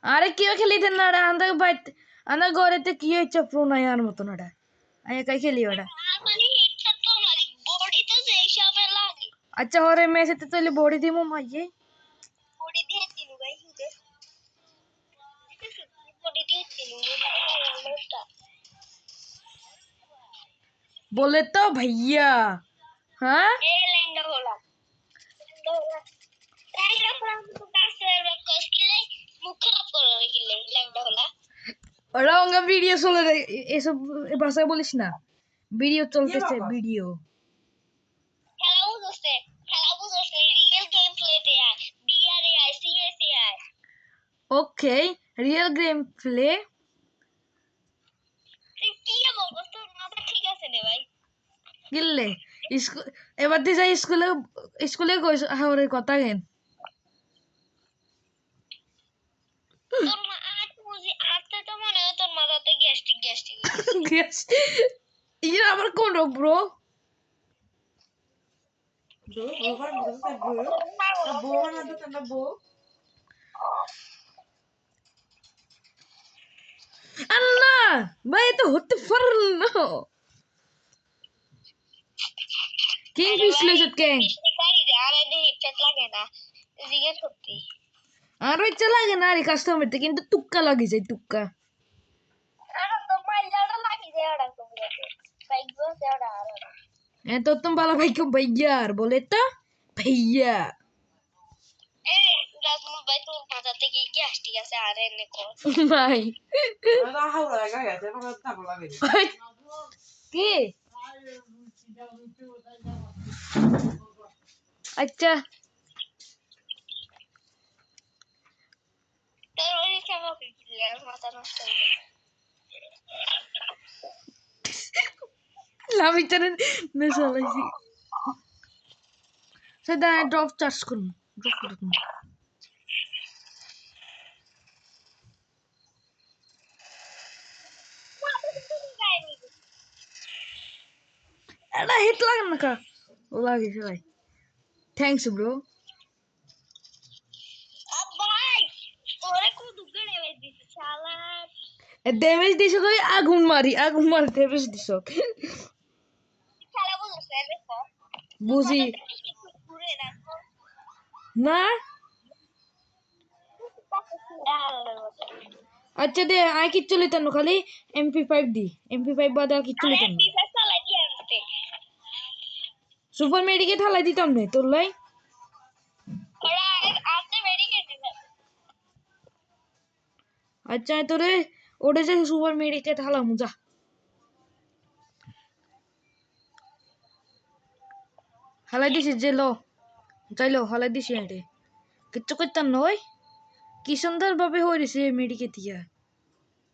আরে কেউ খেলি দেন না রে আন্দা বাইত আন্দা ঘরেতে কি হচ্ছে প্রণয়ার মতন ওটা আমি একাই খেলি ওটা মানে হেডশট তো মারি বডি তো যে হিসাবে লাগে আচ্ছা হরে মেসেতে চলে বড়ি দিমু মাইয়ে বডি দিয়ে দিলু গাই হুদে বডি দিয়ে দিলু লোটা बोले तो भैया हाँ এ লেঙ্গা হলা লেঙ্গা ফ্রাম তো কাছে রকস কিলে মুখ খারাপ করে গিলে লেঙ্গা হলা ওরা ওঙ্গা ভিডিও চলে রে এসব ভাষায় বলিস না ভিডিও চলতেছে ভিডিও খেলা বুঝছে রিয়েল গেম প্লেতে আয় বিআরএ আয় সিএসএ আয় ओके रियल गेम प्ले কি বলবো তোর মাথা ঠিক আছে রে ভাই গিললে স্কুল এবার দিয়ে যাই স্কুলে স্কুলে কইস হাওরের কথা গেন তোর মা আজ বুঝি আজকে তো মনে হয় তোর মাথাতে গ্যাস্ট্রিক Yes. ইয়ে আমার কোন ব্রো আল্লাহ ভাই তো হতে পারল না কিং বিশ্লেষক কিং আরে হেডশট লাগে না জিজ্ঞেস সত্যি আর ইচ্ছা লাগে না রে কাস্টমারতে কিন্তু তুক্কা লাগে যায় তুক্কা আরে তো মাইলাটা লাগি যায় ওটা তো বাইক বস ওটা আর এ তো तुम बाला भाई को भैया बोले तो भैया এ রাজমুল ভাই তোর মাথাতে কি গ্যাস্ট্রিক আছে আরে নে কর ভাই কি আচ্ছা তোর ওই কেমন কি মাথা নষ্ট হয়ে লাভি চ্যানেল মেসালাইছি সেটা ড্রপ চার্জ করুন ড্রপ করুন এটা হিট লাগে না কা লাগে ভাই থ্যাঙ্কস ব্রো ভাই ওরে কো দুগে নেবে দিছে শালা ড্যামেজ দিছ তুই আগুন মারি ড্যামেজ দিছ খেলা বুঝছে দেখো বুঝি ঘুরে রাখো না আচ্ছা দে আই কিচ্ছু লিতাম না খালি MP5 দি MP5 বাদে আর কিচ্ছু লিতাম না সুপার মেডিকেট হালাই দিতাম না তোর লাই আচ্ছা তোরে ওটা যে সুপার মেডিকেট হালাম যা হালাই দিছিস যে লো যাইলো হালাই দিছি এটা কিচ্ছু করতাম না ওই কি সুন্দর ভাবে হয়েছে মেডিকেট দিয়া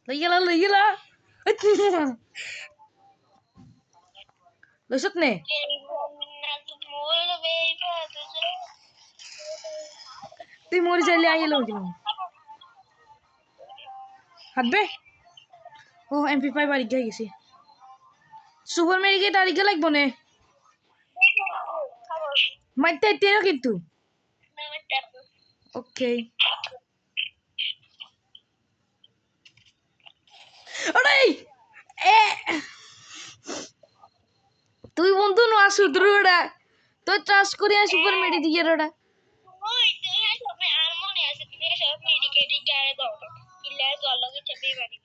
লইগেলা লইছত নে তুই মরে চাইলে আইয়ে লই দিলাম হাঁটবে ও MP5 বাড়ি গিয়ে গেছি সুপার মেডিকেট আর ইগে লাগবো নে মাইতে তেরো কিন্তু ওকে আরে এ তুই বন্ধু নো আসু দ্রুড়া তো চাষ করে সুপার মেডি দিয়ে রড়া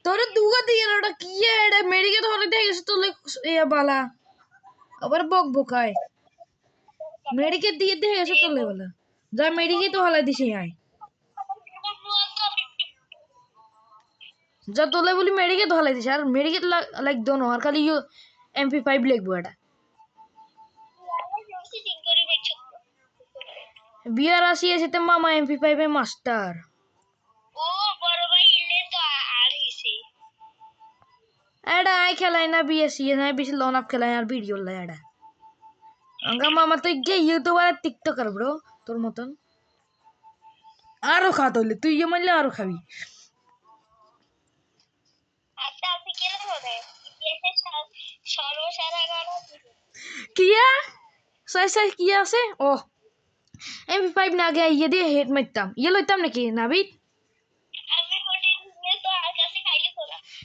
তোরে দুগা দিয়ে রড়া কি এডা মেডিকেট হলে দেখেছ তোলে এ বালা আবার বক বকায় মেডিকেট দিয়ে দেখেছ তোলে বালা যা মেডিকেট হলে দিছি আয় যা তোলে বলি মেডিকেট হলে দিছি আর মেডিকেট লাগ দোনো আর খালি MP5 লিখবো এটা বিয়ার আসি এসেতে মামা MP5 এ মাস্টার ও বড় ভাই ইলে তো আর হিসে এডা আই খেলাই না বিএসসি না বেশি লোন আপ খেলাই আর ভিডিও লাই এডা আঙ্গা মামা তো গে ইউটিউবার আর টিকটকার ব্রো তোর মতন আরো খা তাহলে তুই ইয়ে মারলে আরো খাবি আচ্ছা আপনি কে হবে ইতিহাসের সর্বসারা গড় কিয়া সাই সাই কি আছে ও MP5 না আগে ইয়ে দিয়ে হেড মারতাম ইয়ে লইতাম নাকি নাবিদ আমি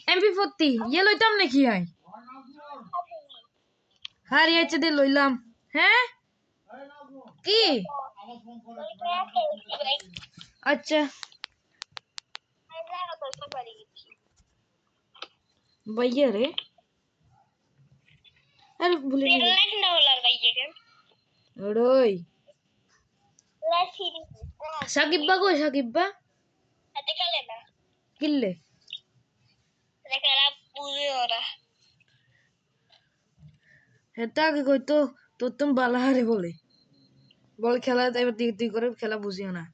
MP40 ইয়ে লইতাম নাকি হয় হারিয়েছে দিয়ে লইলাম হ্যাঁ কি আচ্ছা ভাইয়া রে আরে ভুলে গেছি ওই সাকিব বা কই সাকিব বা কিল্লে হেতা আগে কইতো তোর তুমি বালা হারে বলে বল খেলা এবার তুই করে খেলা বুঝিও না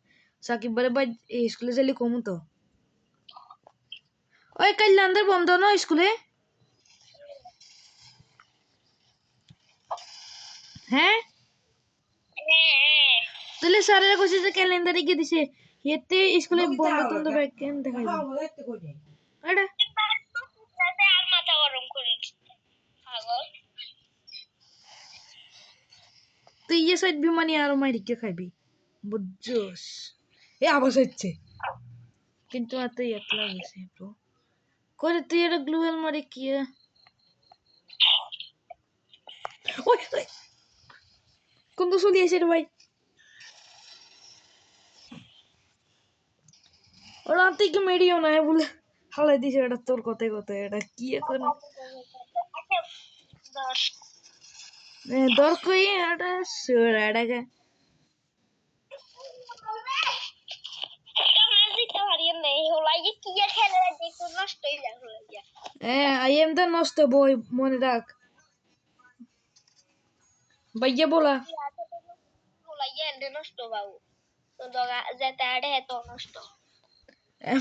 সাকিব বারে ভাই স্কুলে যাইলে কমু তো ওই কাল আন্দার বন্ধ না স্কুলে হ্যাঁ তাহলে স্যারেরা কইছে যে ক্যালেন্ডারে গিয়ে দিছে এতে স্কুলে বন্ধ বন্ধ ব্যাগ কেন দেখাই আরে তুই ইয়ে সাইড বিমানি আর মাই রিকে খাইবি বুঝছস এ আবাস হচ্ছে কিন্তু এত এত লাগছে ব্রো করে তুই এটা গ্লুয়াল মারি কি ওই কোন তো চলি আছে রে ভাই ওরা থেকে মেরিও না বলে হালাই দিছে এটা তোর কথাই কথা এটা কি এখন দর কই এটা সুর এটাকে আই এম দ্য নষ্ট বই মনে রাখ ভাইয়া বলা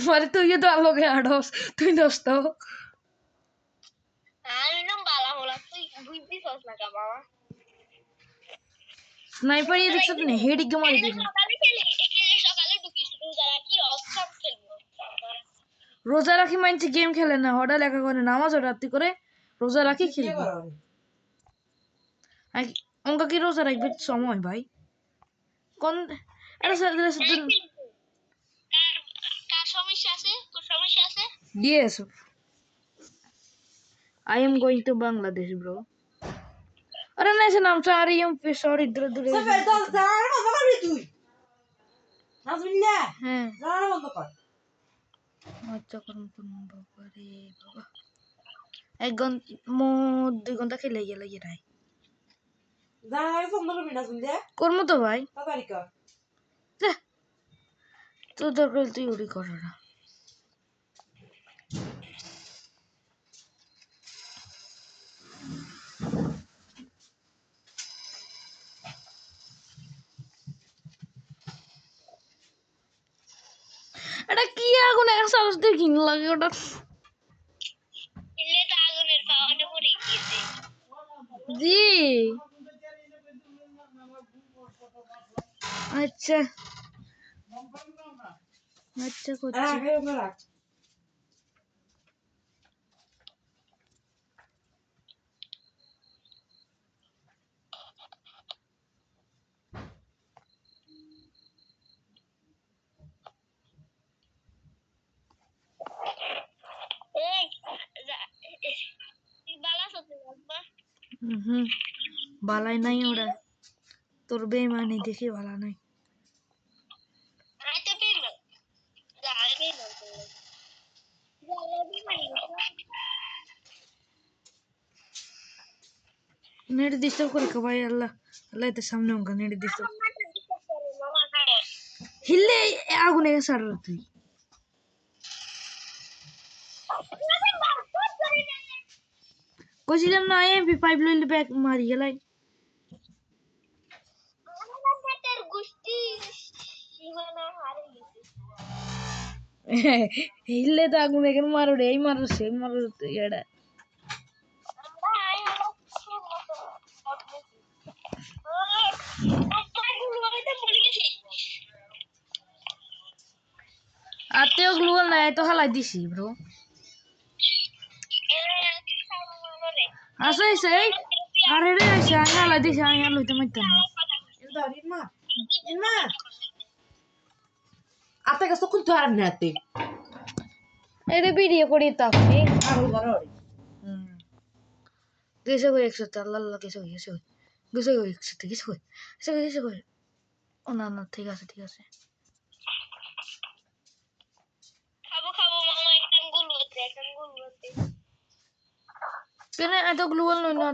মানে তুই তো আলোকে আড়স তুই নষ্ট স্নাইপার ইয়ে দেখছ তুই হেড কে মারি দিছ রোজা রাখি মানছি গেম খেলে না হঠাৎ লেখা করে নামাজ রাত্রি করে রোজা রাখি খেলবে অঙ্ক কি রোজা রাখবে সময় ভাই কোন এটা yes I am going to Bangladesh bro अरे ना ऐसे नाम से आ रही हूँ फिर सॉरी इधर उधर हैं अच्छा करम बाबा रे बाबा एक घंटा 2 ঘন্টা খেলে গেল এরাই করবো তো ভাই তো দরকার তুই উড়ি কর না এটা কি আগুন এক সাহস দিয়ে ঘিন লাগে ওটা জি আচ্ছা আচ্ছা করছি বালাই নাই ওরা তোর বেমানি দেখে ভালো নাই নেট ডিস্টার্ব করে ভাই আল্লাহ আল্লাহ এর সামনে অঙ্কা নেট ডিস্টার্ব হিললে আগুনে সার তুই কইছিলাম না MP5 লইলে ব্যাক মারি গেলাই হিললে তো আগুন এখানে মারো রে এই মারো সে মারো এটা আতেও গ্লুয়াল নাই তো হালাই দিছি ব্রো আসে এসে আরে রে এসে আমি হালাই দিছি আমি আর লইতে মাইতাম না আতে কাছে কোন তো আর নাতে এটা ভিডিও করি তাকে গেছে কই একসাথে আল্লাহ আল্লাহ গেছে কই একসাথে গেছে কই ও না না ঠিক আছে খাবো খাবো মামা একটা গুলবতে কেন এত গ্লোবাল নই না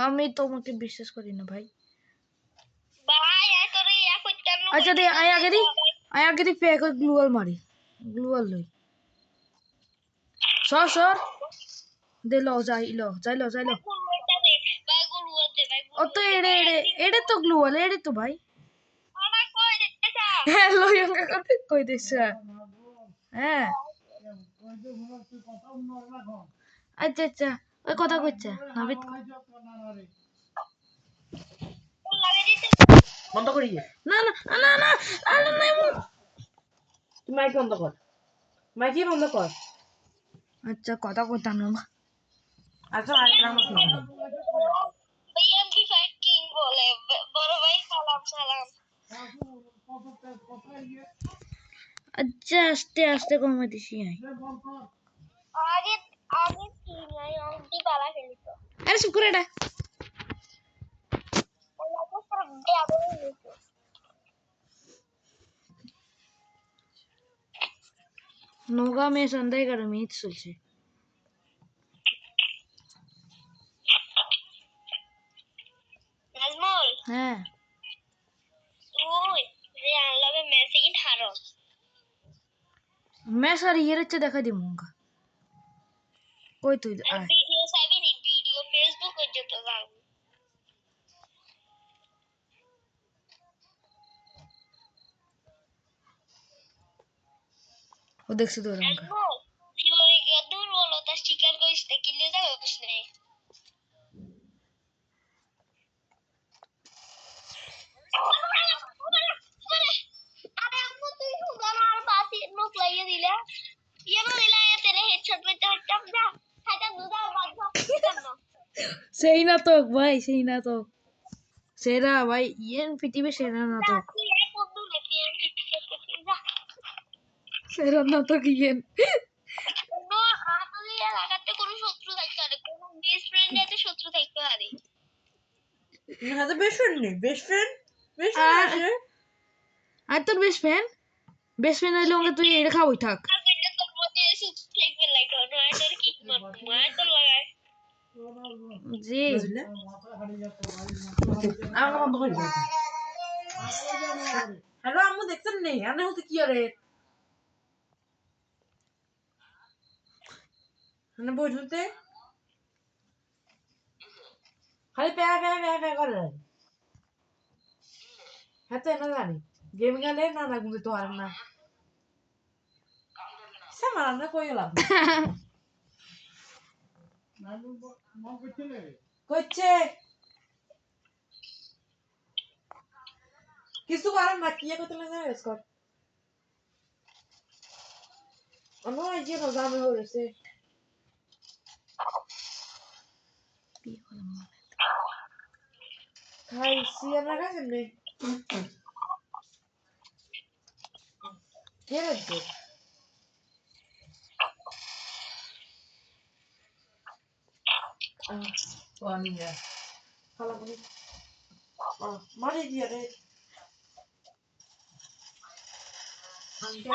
আমি তোমাকে বিশ্বাস করি না ভাই ভাই এত রে এক উচ্চারণ আচ্ছা দে আয় আগে দি প্যাক গ্লোবাল মারি গ্লোবাল লই সর দে লো যাই লো গুলবতে দে ভাই গুলবতে ও তো এড়ে তো গ্লোবাল এড়ে তো ভাই আমার কই দিতেছা হ্যাঁ লো ইয়ঙ্গা করতে কই দিছ হ্যাঁ আচ্ছা ওই কথা কইছে নাবিত লাগে দিতে বন্ধ করি না তুই মাইক বন্ধ কর মাইক বন্ধ কর আচ্ছা কথা কইতাম না আচ্ছা আরেক রাউন্ড না ভাই এমপি ফাইভ কিং বলে বড় ভাই সালাম আচ্ছা আস্তে কমে দিছি আই আগে আগে কি নাই অন্তি পালা খেলিতো আরে শুকুরেটা ওলা তো সব দেবে নিতো নৌকা মে সন্দেহ করে মিট চলছে নাজমুল হ্যাঁ ওই যে আনলাবে মেসেজ হারস मैं सर ये रच्चे দেখা দি মুঙ্গা কই তুই আর আয় ভিডিও চাইবি নি ভিডিও ফেসবুক এ যত যাও ও দেখছি তো রঙ্গা নাজমুল জীবনে কি দুর্বলতা স্বীকার করিস না কিলে যাবে প্রশ্নে আরে আম্মু তুই হুদার আর বাতি নোক লাগিয়ে দিলা ইয়ে না দিলা এ তেরে হেডশট में हटम जा हटा দুদা বাধ্য করনা সেই না তো ভাই সেই না তো সেরা ভাই ইয়েন পৃথিবী সেরা না তো তুই এক বন্ধু লেখি যা সেরা না তো কি ইয়েন কোনো আমাদের এলাকাতে কোনো শত্রু থাকতে পারে কোনো বেস্ট ফ্রেন্ড এতে শত্রু থাকতে পারে হ্যাঁ তো বেস্ট ফ্রেন্ড নেই বেস্ট ফ্রেন্ড আছে আর তোর বেস্ট ফ্রেন্ড হইলে ওকে তুই এটা খাওয়াই থাক আর কইতে তোর মধ্যে শত্রু থাকবে লাগে না আর কি মারবো মার তো লাগায় জি আমরা বন্ধ করি হ্যালো আম্মু দেখছেন নেই আনে হতে কি আরে মানে বইতে খালি প্যা করে হ্যাঁ তো এনে জানি গেম গেলে না গুলি তো আর না সে মারান কই গেলাম করছে কিছু করার না কি করতে লাগে স্কট অন্য এই যে রোজামে হয়েছে খাই সিয়ানা কাছে নেই কে রাখছে পানি খালা পানি মারি দিয়ে রে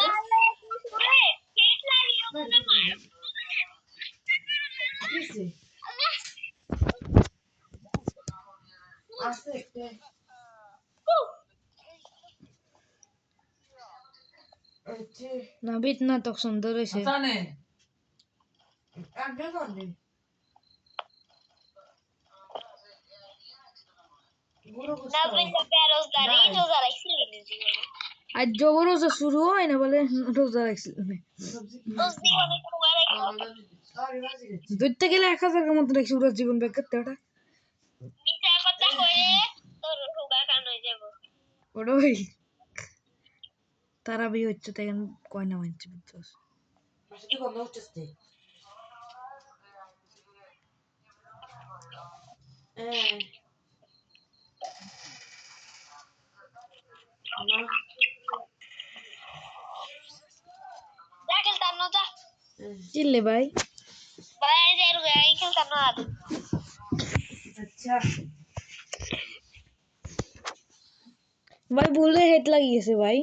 আরে কুসুরে কেট লাগিও মনে মার কিসে আস্তে একটু আচ্ছা নাবিত নাটক সুন্দর হয়েছে জানে আগে জানে গুরু নাজমিন গুস্তাও বেরোজগারি রোজা রাখছিল জীবনে আজ জবর রোজা শুরু হয় না বলে রোজা রাখছিল তোর জীবনে তোমার ধরতে গেলে 1000 মতো রাখছি পুরো জীবন ব্যাগ করতে ওটা মিথ্যা কথা কয়ে তোর রোগা কান হয়ে যাব ওই তারা বিয়ে হচ্ছে তাই কয় না মানছে বুঝছস মাসে বন্ধ হচ্ছে যা খেলতাম না যা চিল্লে ভাই ভাই যাই রুগে আই খেলতাম না আর अच्छा ভাই ভুলে হেড লাগিয়েছে ভাই